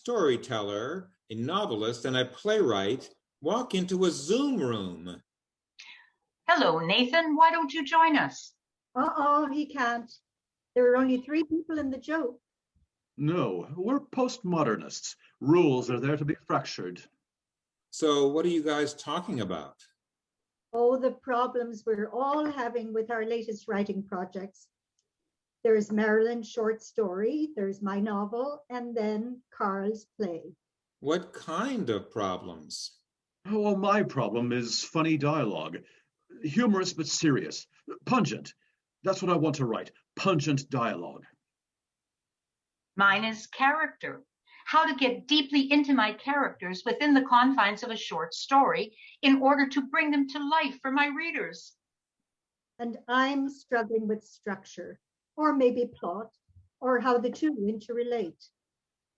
storyteller, a novelist, and a playwright walk into a Zoom room. Hello, Nathan. Why don't you join us? He can't. There are only 3 people in the joke. No, we're postmodernists. Rules are there to be fractured. So what are you guys talking about? Oh, the problems we're all having with our latest writing projects. There's Marilyn's short story, there's my novel, and then Carl's play. What kind of problems? Oh, well, my problem is funny dialogue. Humorous but serious. Pungent. That's what I want to write. Pungent dialogue. Mine is character. How to get deeply into my characters within the confines of a short story in order to bring them to life for my readers. And I'm struggling with structure, or maybe plot, or how the two interrelate.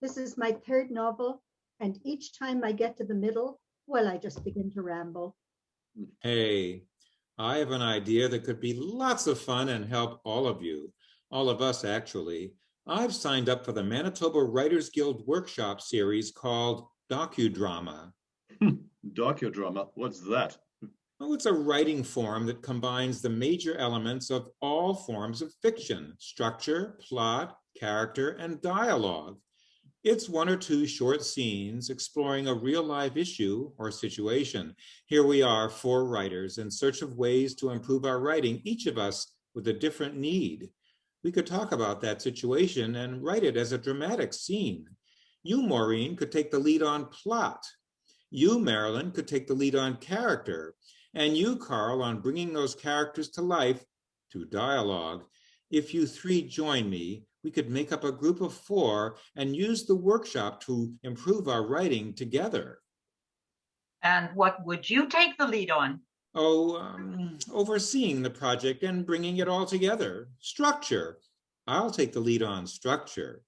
This is my 3rd novel, and each time I get to the middle, well, I just begin to ramble. Hey, I have an idea that could be lots of fun and help all of you, all of us actually. I've signed up for the Manitoba Writers Guild workshop series called Docudrama. Docudrama? What's that? Oh, it's a writing form that combines the major elements of all forms of fiction: structure, plot, character, and dialogue. It's 1 or 2 short scenes exploring a real-life issue or situation. Here we are, 4 writers in search of ways to improve our writing, each of us with a different need. We could talk about that situation and write it as a dramatic scene. You, Maureen, could take the lead on plot. You, Marilyn, could take the lead on character. And you, Carl, on bringing those characters to life through dialogue. If you 3 join me, we could make up a group of 4 and use the workshop to improve our writing together. And what would you take the lead on? Overseeing the project and bringing it all together. Structure. I'll take the lead on structure.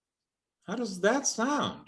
How does that sound?